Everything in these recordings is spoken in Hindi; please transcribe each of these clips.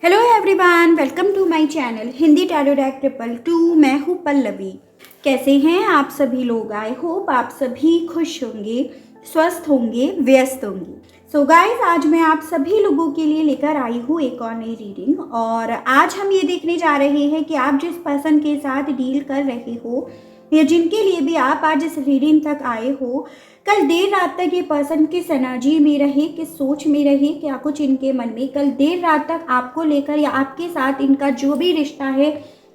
Hello everyone, welcome to my channel Hindi tarot deck 222। मैं हूँ पल्लवी। कैसे हैं आप सभी लोग? आई होप आप सभी खुश होंगे, स्वस्थ होंगे, व्यस्त होंगे। सो गाइस, आज मैं आप सभी लोगों के लिए लेकर आई हूँ एक और नई रीडिंग। और आज हम ये देखने जा रहे हैं कि आप जिस पर्सन के साथ डील कर रहे हो या जिनके लिए भी आप आज इस रीडिंग तक आए हो, कल देर रात तक ये पर्सन किस एनर्जी में रहे, किस सोच में रहे, क्या कुछ इनके मन में कल देर रात तक आपको लेकर या आपके साथ इनका जो भी रिश्ता है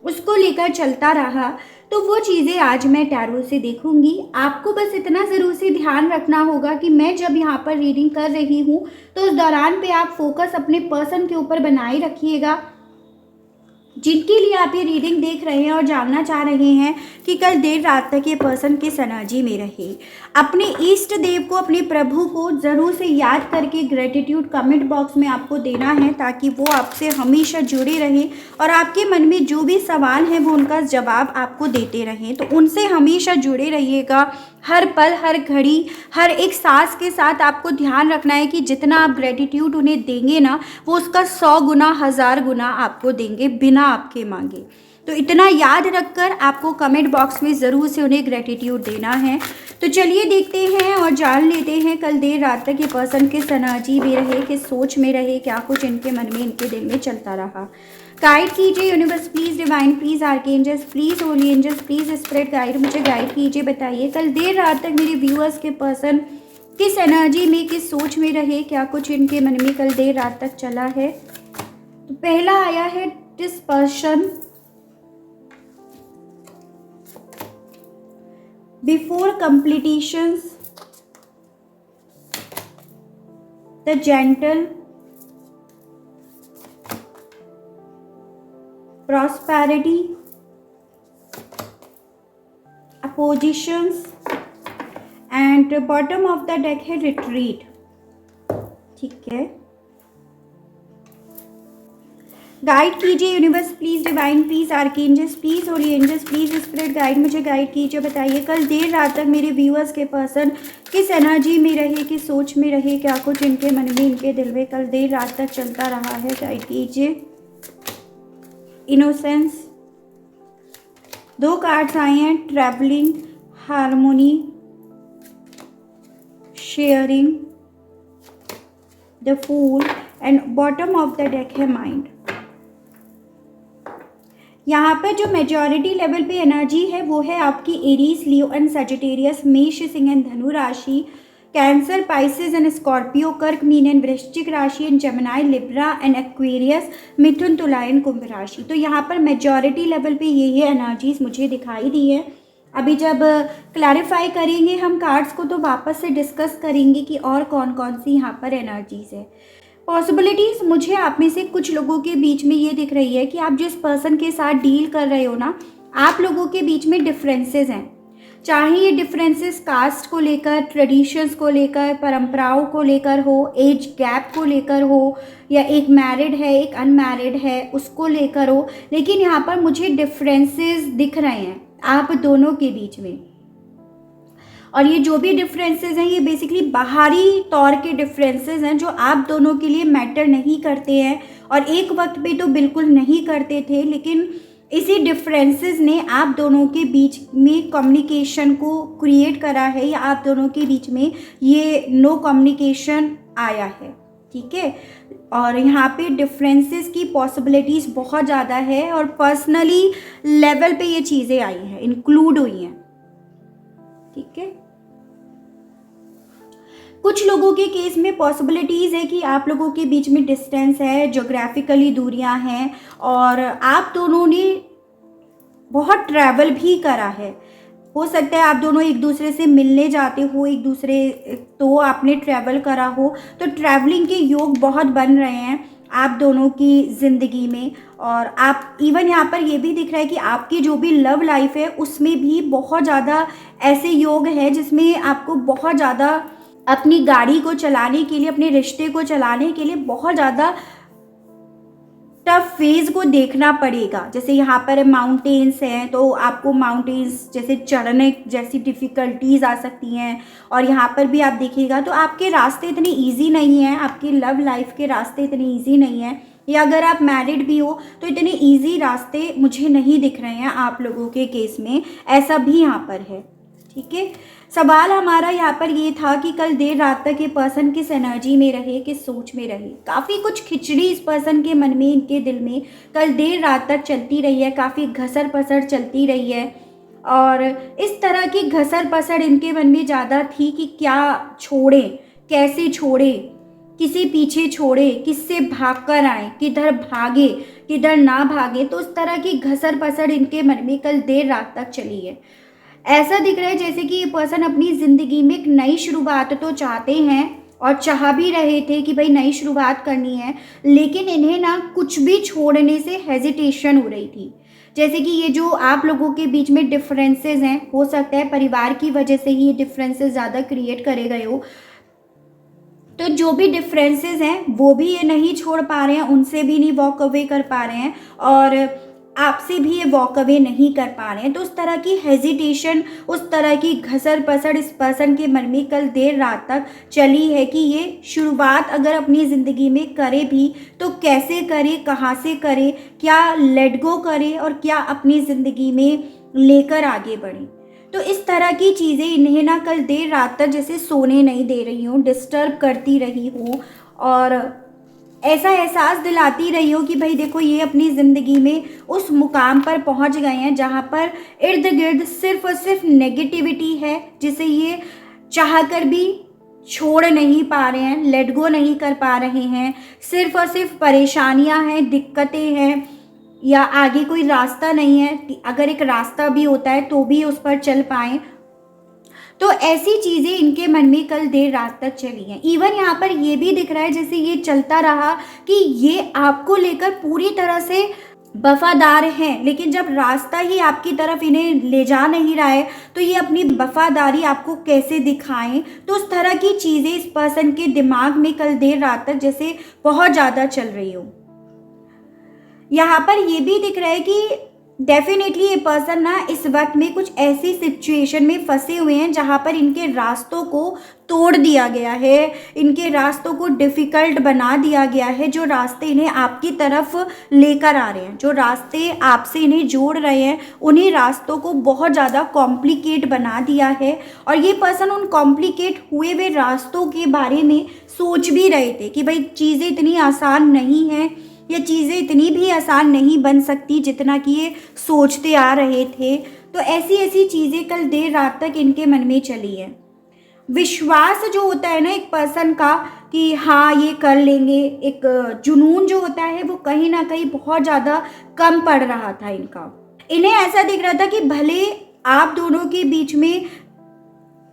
उसको लेकर चलता रहा, तो वो चीज़ें आज मैं टैरो से देखूंगी। आपको बस इतना ज़रूर से ध्यान रखना होगा कि मैं जब यहाँ पर रीडिंग कर रही हूँ तो उस दौरान पे आप फोकस अपने पर्सन के ऊपर बनाए रखिएगा जिनके लिए आप ये रीडिंग देख रहे हैं और जानना चाह रहे हैं कि कल देर रात तक ये पर्सन किस एनर्जी में रहे। अपने इष्ट देव को, अपने प्रभु को ज़रूर से याद करके ग्रेटिट्यूड कमेंट बॉक्स में आपको देना है ताकि वो आपसे हमेशा जुड़े रहें और आपके मन में जो भी सवाल हैं वो उनका जवाब आपको देते रहें। तो उनसे हमेशा जुड़े रहिएगा। हर पल, हर घड़ी, हर एक सांस के साथ आपको ध्यान रखना है कि जितना आप ग्रेटिट्यूड उन्हें देंगे ना, वो उसका 100 गुना, 1000 गुना आपको देंगे बिना आपके मांगे। तो इतना याद रखकर आपको कमेंट बॉक्स में ज़रूर से उन्हें ग्रेटिट्यूड देना है। तो चलिए देखते हैं और जान लेते हैं कल देर रात तक ये पर्सन किस एनर्जी में रहे, किस सोच में रहे, क्या कुछ इनके मन में, इनके दिल में चलता रहा। गाइड कीजिए universe please, divine please, archangels please, holy angels please, spirit guide मुझे गाइड कीजिए। बताइए कल देर रात तक मेरे व्यूअर्स के पर्सन किस एनर्जी में, किस सोच में रहे, क्या कुछ इनके मन में कल देर रात तक चला है। तो पहला आया है this person before competitions, the gentle, prosperity, oppositions and bottom of the deck है retreat। ठीक है, गाइड कीजिए universe please, divine please, archangels please, holy angels please, spirit guide मुझे गाइड कीजिए। बताइए कल देर रात तक मेरे व्यूअर्स के पर्सन किस एनर्जी में रहे, किस सोच में रहे, क्या कुछ इनके मन में, इनके दिल में कल देर रात तक चलता रहा है। गाइड कीजिए। इनोसेंस, 2 कार्ड्स आए हैं, travelling, harmony, sharing, the fool and bottom of the deck है माइंड। यहाँ पर जो मेजॉरिटी लेवल पे एनर्जी है वो है आपकी एरीज, लियो एंड सजिटेरियस, मेष, सिंह एंड धनु राशि, कैंसर, पाइसेस एंड स्कॉर्पियो, कर्क, मीन एंड वृश्चिक राशि and Gemini, Libra and Aquarius, मिथुन, तुला एंड कुंभ राशि। तो यहाँ पर मेजॉरिटी लेवल पे ये एनर्जीज मुझे दिखाई दी है। अभी जब क्लैरिफाई करेंगे हम कार्ड्स को तो वापस से डिस्कस करेंगे कि और कौन कौन सी यहाँ पर एनर्जीज है। पॉसिबिलिटीज़ मुझे आप में से कुछ लोगों के बीच में ये दिख रही है कि आप जिस पर्सन के साथ डील कर रहे हो ना, आप लोगों के बीच में डिफरेंसेस हैं। चाहे ये डिफरेंसेस कास्ट को लेकर, ट्रेडिशंस को लेकर, परंपराओं को लेकर हो, एज गैप को लेकर हो, या एक मैरिड है एक अनमैरिड है उसको लेकर हो, लेकिन यहाँ पर मुझे डिफरेंसेस दिख रहे हैं आप दोनों के बीच में। और ये जो भी डिफरेंसेस हैं ये बेसिकली बाहरी तौर के डिफरेंसेस हैं जो आप दोनों के लिए मैटर नहीं करते हैं और एक वक्त पे तो बिल्कुल नहीं करते थे, लेकिन इसी डिफरेंसेस ने आप दोनों के बीच में कम्युनिकेशन को क्रिएट करा है या आप दोनों के बीच में ये नो कम्युनिकेशन आया है। ठीक है, और यहाँ पे डिफरेंसेस की पॉसिबिलिटीज़ बहुत ज़्यादा है और पर्सनली लेवल पे ये चीज़ें आई हैं, इंक्लूड हुई हैं। ठीक है, कुछ लोगों के केस में पॉसिबिलिटीज़ है कि आप लोगों के बीच में डिस्टेंस है, ज्योग्राफिकली दूरियां हैं और आप दोनों ने बहुत ट्रैवल भी करा है। हो सकता है आप दोनों एक दूसरे से मिलने जाते हो, एक दूसरे तो आपने ट्रैवल करा हो, तो ट्रैवलिंग के योग बहुत बन रहे हैं आप दोनों की ज़िंदगी में। और आप इवन यहाँ पर ये भी दिख रहा है कि आपकी जो भी लव लाइफ है उसमें भी बहुत ज़्यादा ऐसे योग है जिसमें आपको बहुत ज़्यादा अपनी गाड़ी को चलाने के लिए, अपने रिश्ते को चलाने के लिए बहुत ज़्यादा टफ फेज को देखना पड़ेगा। जैसे यहाँ पर माउंटेन्स हैं तो आपको माउंटेन्स जैसे चढ़ने जैसी डिफ़िकल्टीज़ आ सकती हैं। और यहाँ पर भी आप देखिएगा तो आपके रास्ते इतने इजी नहीं हैं, आपकी लव लाइफ के रास्ते इतने इजी नहीं हैं। या अगर आप मैरिड भी हो तो इतने इजी रास्ते मुझे नहीं दिख रहे हैं आप लोगों के केस में, ऐसा भी यहाँ पर है। ठीक है, सवाल हमारा यहाँ पर ये था कि कल देर रात तक ये पर्सन किस एनर्जी में रहे, किस सोच में रहे। काफ़ी कुछ खिचड़ी इस पर्सन के मन में, इनके दिल में कल देर रात तक चलती रही है, काफ़ी घसर पसर चलती रही है। और इस तरह की घसर पसर इनके मन में ज़्यादा थी कि क्या छोड़े, कैसे छोड़े, किसी पीछे छोड़े, किससे भाग कर आए, किधर भागे किधर ना भागे। तो उस तरह की घसर पसर इनके मन में कल देर रात तक चली है। ऐसा दिख रहा है जैसे कि ये पर्सन अपनी ज़िंदगी में एक नई शुरुआत तो चाहते हैं और चाह भी रहे थे कि भाई नई शुरुआत करनी है, लेकिन इन्हें ना कुछ भी छोड़ने से हेजिटेशन हो रही थी। जैसे कि ये जो आप लोगों के बीच में डिफरेंसेस हैं, हो सकता है परिवार की वजह से ही ये डिफरेंसेस ज़्यादा क्रिएट करे गए हो। तो जो भी डिफरेंसेस हैं वो भी ये नहीं छोड़ पा रहे हैं, उनसे भी नहीं वॉक अवे कर पा रहे हैं और आपसे भी ये वॉक अवे नहीं कर पा रहे हैं। तो उस तरह की हेजिटेशन, उस तरह की घसर पसर इस पर्सन के मन में कल देर रात तक चली है कि ये शुरुआत अगर अपनी ज़िंदगी में करे भी तो कैसे करे, कहाँ से करे, क्या लेट गो करे और क्या अपनी ज़िंदगी में लेकर आगे बढ़े। तो इस तरह की चीज़ें इन्हें ना कल देर रात तक जैसे सोने नहीं दे रही हूँ, डिस्टर्ब करती रही हूँ और ऐसा एहसास दिलाती रही हो कि भाई देखो ये अपनी ज़िंदगी में उस मुकाम पर पहुंच गए हैं जहां पर इर्द गिर्द सिर्फ और सिर्फ नेगेटिविटी है, जिसे ये चाहकर भी छोड़ नहीं पा रहे हैं, लेट गो नहीं कर पा रहे हैं। सिर्फ और सिर्फ परेशानियां हैं, दिक्कतें हैं या आगे कोई रास्ता नहीं है। अगर एक रास्ता भी होता है तो भी उस पर चल पाएँ। तो ऐसी चीज़ें इनके मन में कल देर रात तक चली हैं। इवन यहाँ पर ये भी दिख रहा है जैसे ये चलता रहा कि ये आपको लेकर पूरी तरह से वफादार हैं, लेकिन जब रास्ता ही आपकी तरफ इन्हें ले जा नहीं रहा है तो ये अपनी वफादारी आपको कैसे दिखाएं। तो उस तरह की चीज़ें इस पर्सन के दिमाग में कल देर रात तक जैसे बहुत ज़्यादा चल रही हो। यहाँ पर ये भी दिख रहा है कि डेफिनेटली ये पर्सन ना इस वक्त में कुछ ऐसी सिचुएशन में फंसे हुए हैं जहाँ पर इनके रास्तों को तोड़ दिया गया है, इनके रास्तों को डिफ़िकल्ट बना दिया गया है। जो रास्ते इन्हें आपकी तरफ लेकर आ रहे हैं, जो रास्ते आपसे इन्हें जोड़ रहे हैं, उन्हीं रास्तों को बहुत ज़्यादा कॉम्प्लिकेट बना दिया है। और ये पर्सन उन कॉम्प्लिकेट हुए हुए रास्तों के बारे में सोच भी रहे थे कि भाई चीज़ें इतनी आसान नहीं हैं, ये चीज़ें इतनी भी आसान नहीं बन सकती जितना कि ये सोचते आ रहे थे। तो ऐसी ऐसी चीज़ें कल देर रात तक इनके मन में चली है। विश्वास जो होता है ना एक पर्सन का कि हाँ ये कर लेंगे, एक जुनून जो होता है वो कहीं ना कहीं बहुत ज़्यादा कम पड़ रहा था इनका। इन्हें ऐसा दिख रहा था कि भले आप दोनों के बीच में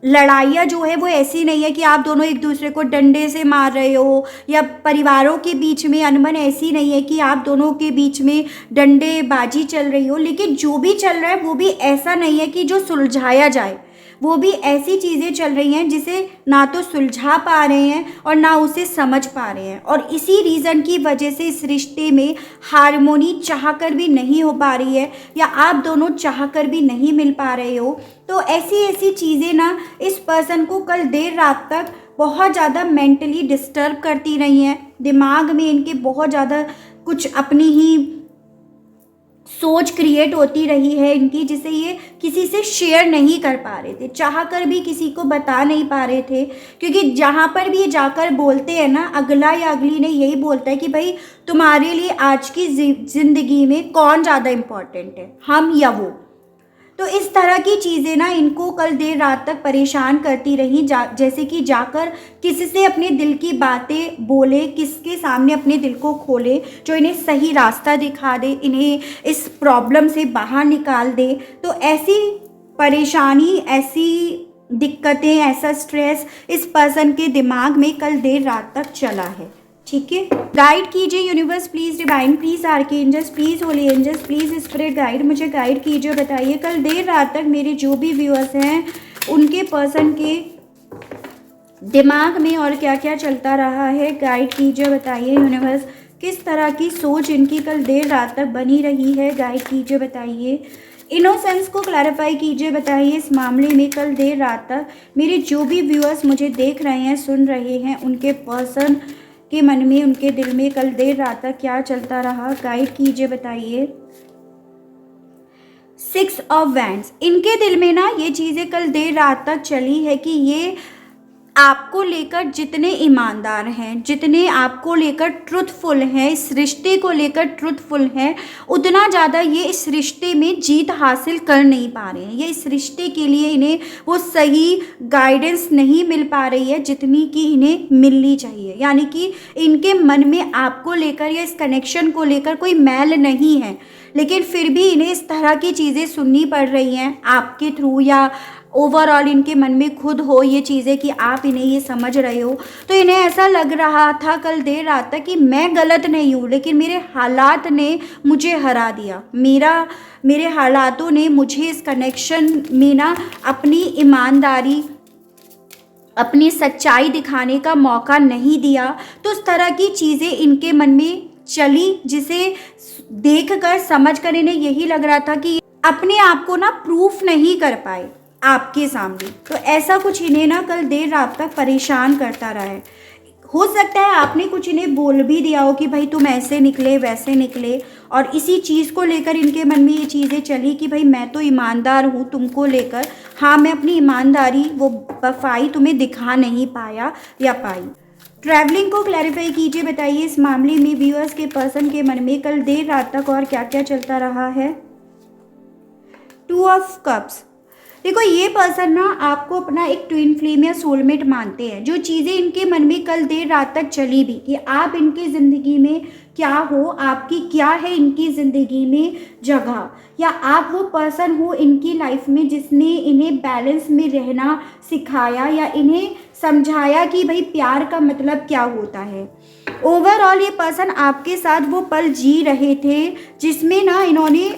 लड़ाइयाँ जो है वो ऐसी नहीं है कि आप दोनों एक दूसरे को डंडे से मार रहे हो, या परिवारों के बीच में अनबन ऐसी नहीं है कि आप दोनों के बीच में डंडेबाजी चल रही हो, लेकिन जो भी चल रहा है वो भी ऐसा नहीं है कि जो सुलझाया जाए। वो भी ऐसी चीज़ें चल रही हैं जिसे ना तो सुलझा पा रहे हैं और ना उसे समझ पा रहे हैं। और इसी रीज़न की वजह से इस रिश्ते में हार्मोनी चाहकर भी नहीं हो पा रही है, या आप दोनों चाहकर भी नहीं मिल पा रहे हो। तो ऐसी ऐसी चीज़ें ना इस पर्सन को कल देर रात तक बहुत ज़्यादा मेंटली डिस्टर्ब करती रही हैं। दिमाग में इनके बहुत ज़्यादा कुछ अपनी ही सोच क्रिएट होती रही है इनकी, जिसे ये किसी से शेयर नहीं कर पा रहे थे, चाह कर भी किसी को बता नहीं पा रहे थे। क्योंकि जहाँ पर भी ये जाकर बोलते हैं ना, अगला या अगली ने यही बोलता है कि भाई तुम्हारे लिए आज की ज़िंदगी में कौन ज़्यादा इम्पोर्टेंट है, हम या वो। तो इस तरह की चीज़ें ना इनको कल देर रात तक परेशान करती रही। जैसे कि जाकर किसी से अपने दिल की बातें बोले, किसके सामने अपने दिल को खोले, जो इन्हें सही रास्ता दिखा दे, इन्हें इस प्रॉब्लम से बाहर निकाल दे। तो ऐसी परेशानी, ऐसी दिक्कतें, ऐसा स्ट्रेस इस पर्सन के दिमाग में कल देर रात तक चला है। ठीक है, गाइड कीजिए universe please, divine please, archangels please, holy angels please, spirit guide, मुझे गाइड कीजिए। बताइए कल देर रात तक मेरे जो भी व्यूअर्स हैं उनके पर्सन के दिमाग में और क्या क्या चलता रहा है, गाइड कीजिए। बताइए यूनिवर्स किस तरह की सोच इनकी कल देर रात तक बनी रही है, गाइड कीजिए। बताइए इनोसेंस को क्लैरिफाई कीजिए। बताइए इस मामले में कल देर रात तक मेरे जो भी व्यूअर्स मुझे देख रहे हैं, सुन रहे हैं, उनके पर्सन के मन में, उनके दिल में कल देर रात तक क्या चलता रहा, गाइड कीजिए, बताइए। 6 ऑफ वैंड्स, इनके दिल में ना ये चीज़ें कल देर रात तक चली है कि ये आपको लेकर जितने ईमानदार हैं, जितने आपको लेकर ट्रुथफुल हैं, इस रिश्ते को लेकर ट्रुथफुल हैं, उतना ज़्यादा ये इस रिश्ते में जीत हासिल कर नहीं पा रहे हैं। ये इस रिश्ते के लिए इन्हें वो सही गाइडेंस नहीं मिल पा रही है जितनी कि इन्हें मिलनी चाहिए। यानी कि इनके मन में आपको लेकर या इस कनेक्शन को लेकर कोई मैल नहीं है, लेकिन फिर भी इन्हें इस तरह की चीज़ें सुननी पड़ रही हैं आपके थ्रू, या ओवरऑल इनके मन में खुद हो ये चीज़ें कि आप इन्हें ये समझ रहे हो। तो इन्हें ऐसा लग रहा था कल देर रात तक कि मैं गलत नहीं हूँ, लेकिन मेरे हालात ने मुझे हरा दिया, मेरे हालातों ने मुझे इस कनेक्शन में ना अपनी ईमानदारी, अपनी सच्चाई दिखाने का मौका नहीं दिया। तो उस तरह की चीज़ें इनके मन में चली, जिसे देखकर समझकर इन्हें यही लग रहा था कि अपने आप को ना प्रूफ नहीं कर पाए आपके सामने। तो ऐसा कुछ इन्हें ना कल देर रात तक परेशान करता रहा है। हो सकता है आपने कुछ इन्हें बोल भी दिया हो कि भाई तुम ऐसे निकले वैसे निकले, और इसी चीज़ को लेकर इनके मन में ये चीज़ें चली कि भाई मैं तो ईमानदार हूँ तुमको लेकर, हाँ मैं अपनी ईमानदारी वो वफाई तुम्हें दिखा नहीं पाया या पाई। ट्रैवलिंग को क्लैरिफाई कीजिए, बताइए इस मामले में व्यूअर्स के पर्सन के मन में कल देर रात तक और क्या क्या चलता रहा है। 2 ऑफ कप्स, देखो ये पर्सन ना आपको अपना एक ट्विन फ्लेम या सोलमेट मानते हैं। जो चीज़ें इनके मन में कल देर रात तक चली भी कि आप इनकी ज़िंदगी में क्या हो, आपकी क्या है इनकी ज़िंदगी में जगह, या आप वो पर्सन हो इनकी लाइफ में जिसने इन्हें बैलेंस में रहना सिखाया या इन्हें समझाया कि भाई प्यार का मतलब क्या होता है। ओवरऑल ये पर्सन आपके साथ वो पल जी रहे थे जिसमें ना इन्होंने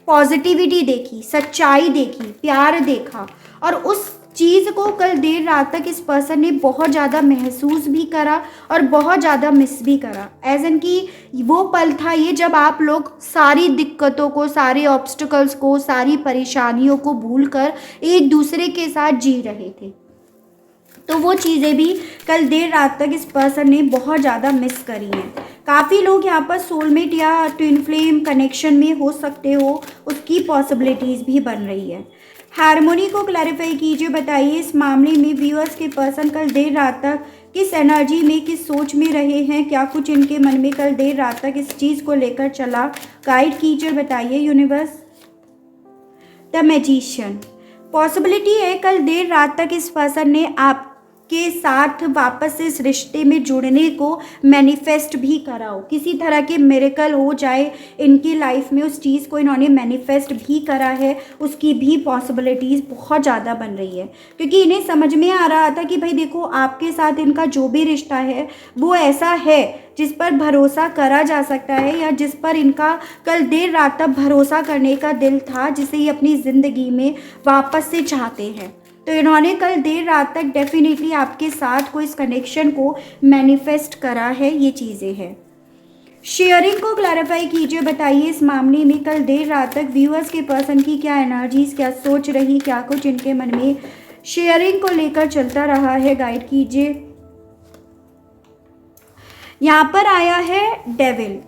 पॉजिटिविटी देखी, सच्चाई देखी, प्यार देखा, और उस चीज़ को कल देर रात तक इस पर्सन ने बहुत ज़्यादा महसूस भी करा और बहुत ज़्यादा मिस भी करा। एज एन कि वो पल था ये जब आप लोग सारी दिक्कतों को, सारे ऑब्स्टिकल्स को, सारी परेशानियों को भूलकर एक दूसरे के साथ जी रहे थे। तो वो चीज़ें भी कल देर रात तक इस पर्सन ने बहुत ज़्यादा मिस करी हैं। काफ़ी लोग यहाँ पर सोलमेट या ट्विन फ्लेम कनेक्शन में हो सकते हो, उसकी पॉसिबिलिटीज़ भी बन रही है। हार्मोनी को क्लैरिफाई कीजिए, बताइए इस मामले में व्यूअर्स के पर्सन कल देर रात तक किस एनर्जी में, किस सोच में रहे हैं, क्या कुछ इनके मन में कल देर रात तक इस चीज़ को लेकर चला। गाइड कीजिए, बताइए यूनिवर्स। द मैजिशियन, पॉसिबिलिटी है कल देर रात तक इस पर्सन ने आप के साथ वापस इस रिश्ते में जुड़ने को मैनिफेस्ट भी करा हो, किसी तरह के मिरेकल हो जाए इनकी लाइफ में, उस चीज़ को इन्होंने मैनिफेस्ट भी करा है, उसकी भी पॉसिबिलिटीज़ बहुत ज़्यादा बन रही है। क्योंकि इन्हें समझ में आ रहा था कि भाई देखो आपके साथ इनका जो भी रिश्ता है वो ऐसा है जिस पर भरोसा करा जा सकता है, या जिस पर इनका कल देर रात तक भरोसा करने का दिल था, जिसे ये अपनी ज़िंदगी में वापस से चाहते हैं। तो इन्होंने कल देर रात तक डेफिनेटली आपके साथ कोई इस कनेक्शन को मैनिफेस्ट करा है, ये चीज़ें हैं। शेयरिंग को क्लैरिफाई कीजिए, बताइए इस मामले में कल देर रात तक व्यूअर्स के पर्सन की क्या एनर्जीज, क्या सोच रही, क्या कुछ इनके मन में शेयरिंग को लेकर चलता रहा है। गाइड कीजिए। यहाँ पर आया है डेविल।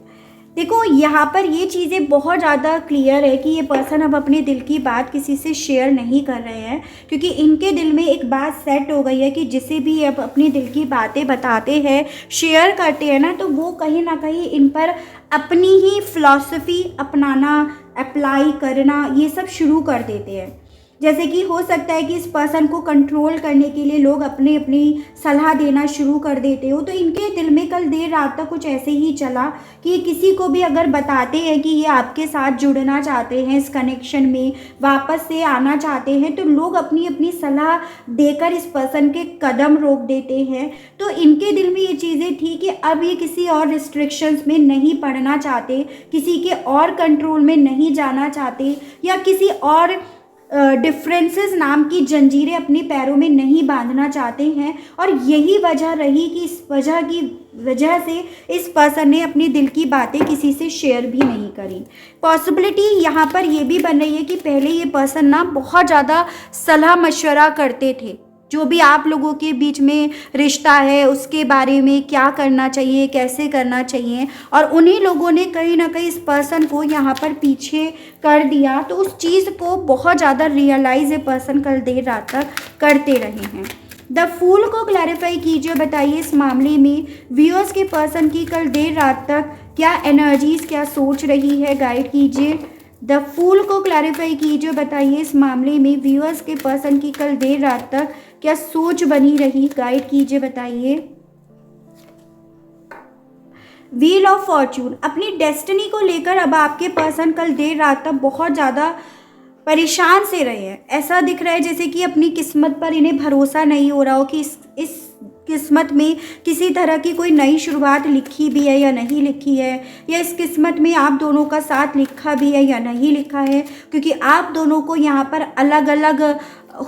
देखो यहाँ पर ये चीज़ें बहुत ज़्यादा क्लियर है कि ये पर्सन अब अपने दिल की बात किसी से शेयर नहीं कर रहे हैं, क्योंकि इनके दिल में एक बात सेट हो गई है कि जिसे भी अब अपनी दिल की बातें बताते हैं, शेयर करते हैं ना, तो वो कहीं ना कहीं इन पर अपनी ही फिलॉसफी अपनाना, अप्लाई करना, ये सब शुरू कर देते हैं। जैसे कि हो सकता है कि इस पर्सन को कंट्रोल करने के लिए लोग अपनी अपनी सलाह देना शुरू कर देते हो। तो इनके दिल में कल देर रात तक कुछ ऐसे ही चला कि किसी को भी अगर बताते हैं कि ये आपके साथ जुड़ना चाहते हैं, इस कनेक्शन में वापस से आना चाहते हैं, तो लोग अपनी अपनी सलाह देकर इस पर्सन के कदम रोक देते हैं। तो इनके दिल में ये चीज़ें थी कि अब ये किसी और रिस्ट्रिक्शंस में नहीं पड़ना चाहते, किसी के और कंट्रोल में नहीं जाना चाहते, या किसी और डिफरेंसेस नाम की जंजीरें अपने पैरों में नहीं बांधना चाहते हैं। और यही वजह रही कि इस वजह से इस पर्सन ने अपनी दिल की बातें किसी से शेयर भी नहीं करी। पॉसिबिलिटी यहाँ पर ये भी बन रही है कि पहले ये पर्सन ना बहुत ज़्यादा सलाह मशवरा करते थे जो भी आप लोगों के बीच में रिश्ता है उसके बारे में क्या करना चाहिए, कैसे करना चाहिए, और उन्हीं लोगों ने कहीं ना कहीं इस पर्सन को यहाँ पर पीछे कर दिया, तो उस चीज़ को बहुत ज़्यादा रियलाइज़ ये पर्सन कल देर रात तक करते रहे हैं। द फूल को क्लैरिफाई कीजिए, बताइए इस मामले में व्यूअर्स के पर्सन की कल देर रात तक क्या एनर्जीज, क्या सोच रही है, गाइड कीजिए। द फूल को क्लैरिफाई कीजिए, बताइए इस मामले में व्यूअर्स के पर्सन की कल देर रात तक क्या सोच बनी रही, गाइड कीजिए, बताइए। व्हील ऑफ फॉर्च्यून, अपनी डेस्टिनी को लेकर अब आपके पर्सन कल देर रात तक बहुत ज़्यादा परेशान से रहे हैं। ऐसा दिख रहा है जैसे कि अपनी किस्मत पर इन्हें भरोसा नहीं हो रहा हो कि इस किस्मत में किसी तरह की कोई नई शुरुआत लिखी भी है या नहीं लिखी है, या इस किस्मत में आप दोनों का साथ लिखा भी है या नहीं लिखा है, क्योंकि आप दोनों को यहाँ पर अलग अलग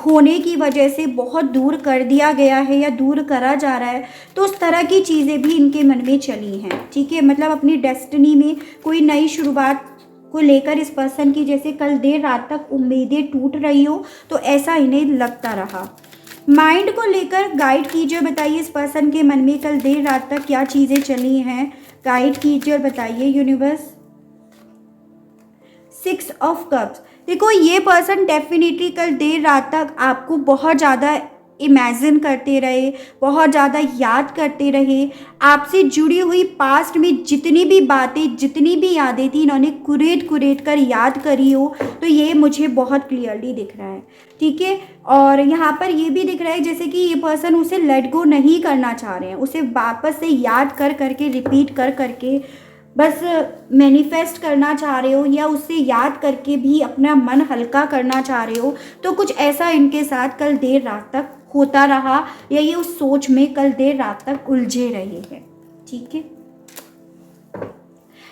होने की वजह से बहुत दूर कर दिया गया है या दूर करा जा रहा है। तो उस तरह की चीज़ें भी इनके मन में चली हैं, ठीक है। मतलब अपनी डेस्टिनी में कोई नई शुरुआत को लेकर इस पर्सन की जैसे कल देर रात तक उम्मीदें टूट रही हो, तो ऐसा इन्हें लगता रहा। माइंड को लेकर गाइड कीजिए, बताइए इस पर्सन के मन में कल देर रात तक क्या चीज़ें चली हैं, गाइड कीजिए और बताइए यूनिवर्स। 6 ऑफ कप्स, देखो ये पर्सन डेफिनेटली कल देर रात तक आपको बहुत ज़्यादा इमेजिन करते रहे, बहुत ज़्यादा याद करते रहे। आपसे जुड़ी हुई पास्ट में जितनी भी बातें, जितनी भी यादें थी, इन्होंने कुरेद कुरेद कर याद करी हो, तो ये मुझे बहुत क्लियरली दिख रहा है, ठीक है। और यहाँ पर ये भी दिख रहा है जैसे कि ये पर्सन उसे लेट गो नहीं करना चाह रहे हैं, उसे वापस से याद कर करके, रिपीट कर करके बस मैनिफेस्ट करना चाह रहे हो, या उससे याद करके भी अपना मन हल्का करना चाह रहे हो। तो कुछ ऐसा इनके साथ कल देर रात तक होता रहा, या ये उस सोच में कल देर रात तक उलझे रहे हैं, ठीक है।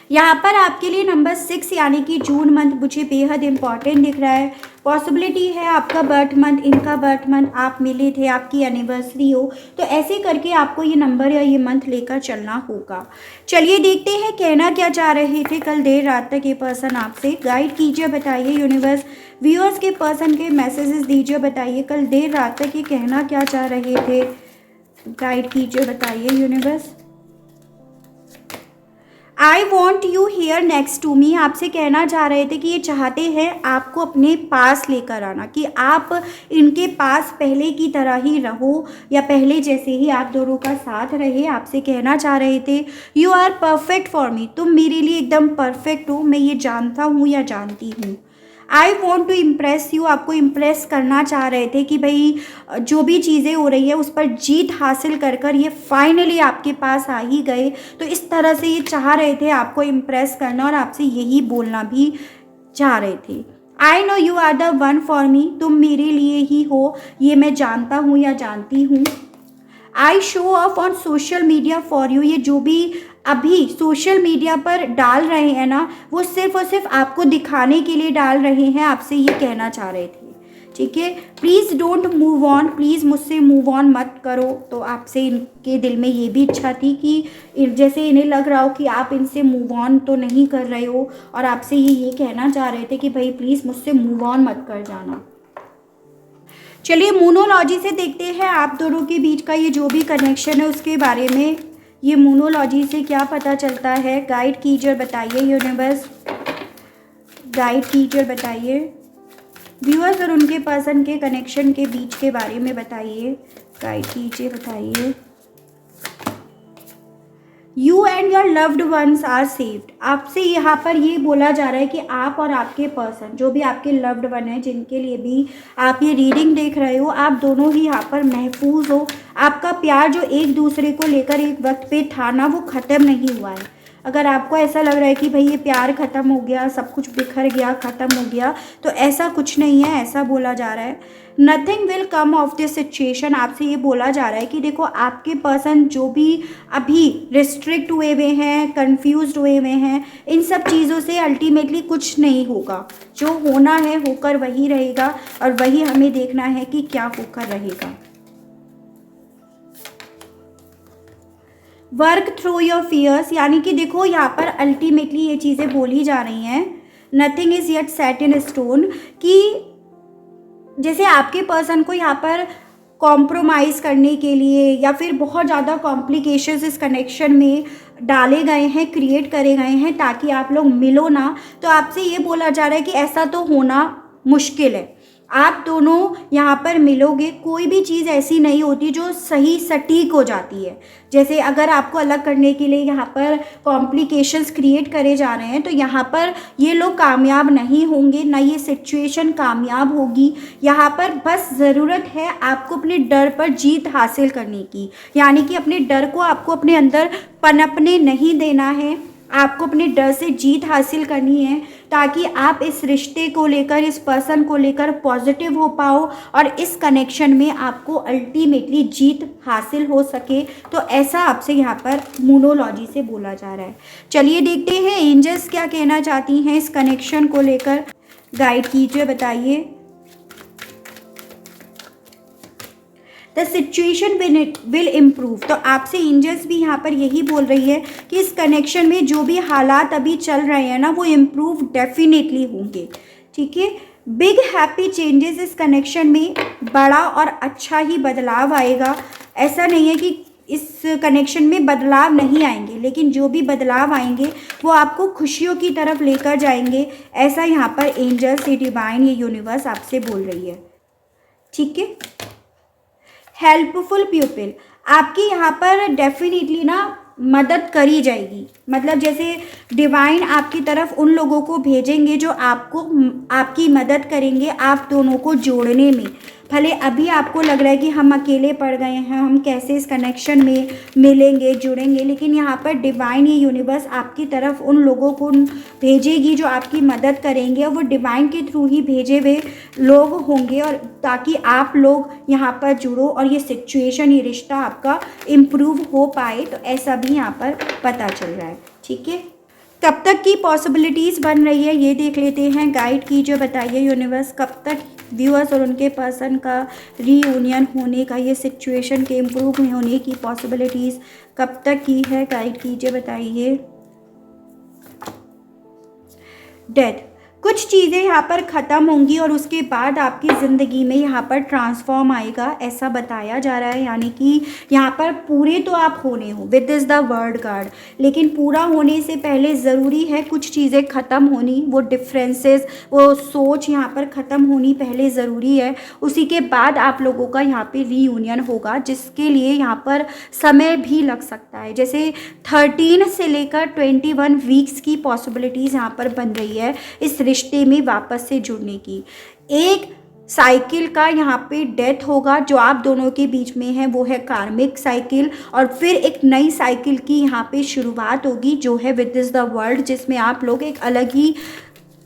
यहाँ पर आपके लिए नंबर 6 यानी कि जून मंथ मुझे बेहद इम्पॉर्टेंट दिख रहा है। पॉसिबिलिटी है आपका बर्थ मंथ, इनका बर्थ मंथ, आप मिले थे, आपकी एनिवर्सरी हो, तो ऐसे करके आपको ये नंबर या ये मंथ लेकर चलना होगा। चलिए देखते हैं कहना क्या चाह रहे थे कल देर रात तक ये पर्सन आपसे, गाइड कीजिए, बताइए यूनिवर्स। व्यूअर्स के पर्सन के मैसेजेस दीजिए, बताइए कल देर रात तक ये कहना क्या चाह रहे थे, गाइड कीजिए, बताइए universe. I want you here next to me, आपसे कहना चाह रहे थे कि ये चाहते हैं आपको अपने पास लेकर आना, कि आप इनके पास पहले की तरह ही रहो, या पहले जैसे ही आप दोनों का साथ रहे। आपसे कहना चाह रहे थे you are perfect for me, तुम मेरे लिए एकदम परफेक्ट हो, मैं ये जानता हूँ या जानती हूँ। I want to impress you, आपको इम्प्रेस करना चाह रहे थे कि भाई जो भी चीज़ें हो रही है उस पर जीत हासिल कर कर ये फाइनली आपके पास आ ही गए। तो इस तरह से ये चाह रहे थे आपको इम्प्रेस करना, और आपसे यही बोलना भी चाह रहे थे। I know you are the one for me, तुम मेरे लिए ही हो, ये मैं जानता हूँ या जानती हूँ। I show off on social media for you, ये जो भी अभी सोशल मीडिया पर डाल रहे हैं ना, वो सिर्फ और सिर्फ आपको दिखाने के लिए डाल रहे हैं, आपसे ये कहना चाह रहे थे, ठीक है। Please don't move on, please मुझसे मूव ऑन मत करो। तो आपसे इनके दिल में ये भी इच्छा थी कि जैसे इन्हें लग रहा हो कि आप इनसे मूव ऑन तो नहीं कर रहे हो, और आपसे ये कहना चाह रहे थे कि भाई प्लीज़ मुझसे मूव ऑन मत कर जाना। चलिए मोनोलॉजी से देखते हैं आप दोनों के बीच का ये जो भी कनेक्शन है उसके बारे में, ये मोनोलॉजी से क्या पता चलता है, गाइड कीजिए और बताइए यूनिवर्स, गाइड कीजिए और बताइए। व्यूअर्स और उनके पर्सन के कनेक्शन के बीच के बारे में बताइए, गाइड कीजिए, बताइए। You and your loved ones are saved, आपसे यहाँ पर ये बोला जा रहा है कि आप और आपके पर्सन, जो भी आपके लव्ड वन है, जिनके लिए भी आप ये रीडिंग देख रहे हो, आप दोनों ही यहाँ पर महफूज हो। आपका प्यार जो एक दूसरे को लेकर एक वक्त पे था ना, वो ख़त्म नहीं हुआ है। अगर आपको ऐसा लग रहा है कि भाई ये प्यार ख़त्म हो गया, सब कुछ बिखर गया, ख़त्म हो गया, तो ऐसा कुछ नहीं है, ऐसा बोला जा रहा है। Nothing will come of this situation, आपसे ये बोला जा रहा है कि देखो आपके पर्सन जो भी अभी रिस्ट्रिक्ट हुए हुए हैं, कंफ्यूज्ड हुए हुए हैं, इन सब चीज़ों से अल्टीमेटली कुछ नहीं होगा। जो होना है होकर वही रहेगा, और वही हमें देखना है कि क्या होकर रहेगा। वर्क थ्रू योर फियर्स, यानी कि देखो यहाँ पर अल्टीमेटली ये चीज़ें बोली जा रही हैं, nothing is yet set in stone, कि जैसे आपके पर्सन को यहाँ पर कॉम्प्रोमाइज़ करने के लिए या फिर बहुत ज़्यादा कॉम्प्लिकेशंस इस कनेक्शन में डाले गए हैं, क्रिएट करे गए हैं ताकि आप लोग मिलो ना। तो आपसे ये बोला जा रहा है कि ऐसा तो होना मुश्किल है। आप दोनों यहाँ पर मिलोगे, कोई भी चीज़ ऐसी नहीं होती जो सही सटीक हो जाती है। जैसे अगर आपको अलग करने के लिए यहाँ पर कॉम्प्लिकेशंस क्रिएट करे जा रहे हैं तो यहाँ पर ये लोग कामयाब नहीं होंगे, ना ये सिचुएशन कामयाब होगी। यहाँ पर बस ज़रूरत है आपको अपने डर पर जीत हासिल करने की, यानी कि अपने डर को आपको अपने अंदर पनपने नहीं देना है। आपको अपने डर से जीत हासिल करनी है ताकि आप इस रिश्ते को लेकर, इस पर्सन को लेकर पॉजिटिव हो पाओ और इस कनेक्शन में आपको अल्टीमेटली जीत हासिल हो सके। तो ऐसा आपसे यहाँ पर मोनोलॉजी से बोला जा रहा है। चलिए देखते हैं एंजल्स क्या कहना चाहती हैं इस कनेक्शन को लेकर। गाइड कीजिए, बताइए। The situation will improve. तो आपसे एंजल्स भी यहाँ पर यही बोल रही है कि इस कनेक्शन में जो भी हालात अभी चल रहे हैं ना, वो इम्प्रूव डेफिनेटली होंगे। ठीक है, बिग हैप्पी चेंजेस इस कनेक्शन में, बड़ा और अच्छा ही बदलाव आएगा। ऐसा नहीं है कि इस कनेक्शन में बदलाव नहीं आएंगे, लेकिन जो भी बदलाव आएंगे वो आपको खुशियों की तरफ लेकर जाएंगे। ऐसा यहाँ पर एंजल्स, ये डिवाइन, ये यूनिवर्स आपसे बोल रही है। ठीक है, हेल्पफुल पीपल, आपकी यहाँ पर डेफिनेटली ना मदद करी जाएगी। मतलब जैसे डिवाइन आपकी तरफ उन लोगों को भेजेंगे जो आपकी मदद करेंगे आप दोनों को जोड़ने में। भले अभी आपको लग रहा है कि हम अकेले पड़ गए हैं, हम कैसे इस कनेक्शन में मिलेंगे, जुड़ेंगे, लेकिन यहाँ पर डिवाइन, ये यूनिवर्स आपकी तरफ उन लोगों को भेजेगी जो आपकी मदद करेंगे और वो डिवाइन के थ्रू ही भेजे हुए लोग होंगे, और ताकि आप लोग यहाँ पर जुड़ो और ये सिचुएशन, ये रिश्ता आपका इम्प्रूव हो पाए। तो ऐसा भी यहाँ पर पता चल रहा है। ठीक है, कब तक की पॉसिबिलिटीज़ बन रही है ये देख लेते हैं। गाइड कीजिए, बताइए यूनिवर्स, कब तक व्यूअर्स और उनके पर्सन का रीयूनियन होने का, ये सिचुएशन के इम्प्रूव होने की पॉसिबिलिटीज़ कब तक की है। गाइड कीजिए, बताइए। डेथ, कुछ चीज़ें यहाँ पर ख़त्म होंगी और उसके बाद आपकी ज़िंदगी में यहाँ पर ट्रांसफॉर्म आएगा, ऐसा बताया जा रहा है। यानी कि यहाँ पर पूरे तो आप होने हो with this the word card, लेकिन पूरा होने से पहले ज़रूरी है कुछ चीज़ें ख़त्म होनी, वो डिफरेंसेस, वो सोच यहाँ पर ख़त्म होनी पहले ज़रूरी है। उसी के बाद आप लोगों का यहाँ पे रीयूनियन होगा, जिसके लिए यहाँ पर समय भी लग सकता है। जैसे 13 से लेकर 21 वीक्स की पॉसिबिलिटीज़ यहाँ पर बन रही है इस रिश्ते में वापस से जुड़ने की। एक साइकिल का यहाँ पे डेथ होगा जो आप दोनों के बीच में है, वो है कार्मिक साइकिल, और फिर एक नई साइकिल की यहाँ पे शुरुआत होगी जो है विद दिस द वर्ल्ड, जिसमें आप लोग एक अलग ही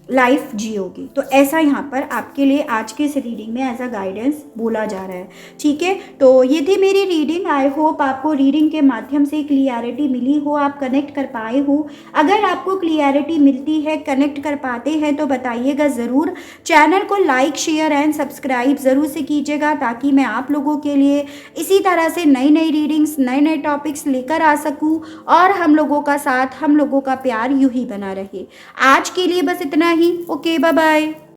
लाइफ जियोगी। तो ऐसा यहाँ पर आपके लिए आज के इस रीडिंग में एज अ गाइडेंस बोला जा रहा है। ठीक है, तो ये थी मेरी रीडिंग। आई होप आपको रीडिंग के माध्यम से क्लियरिटी मिली हो, आप कनेक्ट कर पाए हो। अगर आपको क्लियरिटी मिलती है, कनेक्ट कर पाते हैं तो बताइएगा ज़रूर। चैनल को लाइक, शेयर एंड सब्सक्राइब ज़रूर से कीजिएगा ताकि मैं आप लोगों के लिए इसी तरह से नई नई रीडिंग्स, नए नए टॉपिक्स लेकर आ सकूँ और हम लोगों का साथ, हम लोगों का प्यार यूँ ही बना रहे। आज के लिए बस इतना ही। Okay, bye bye.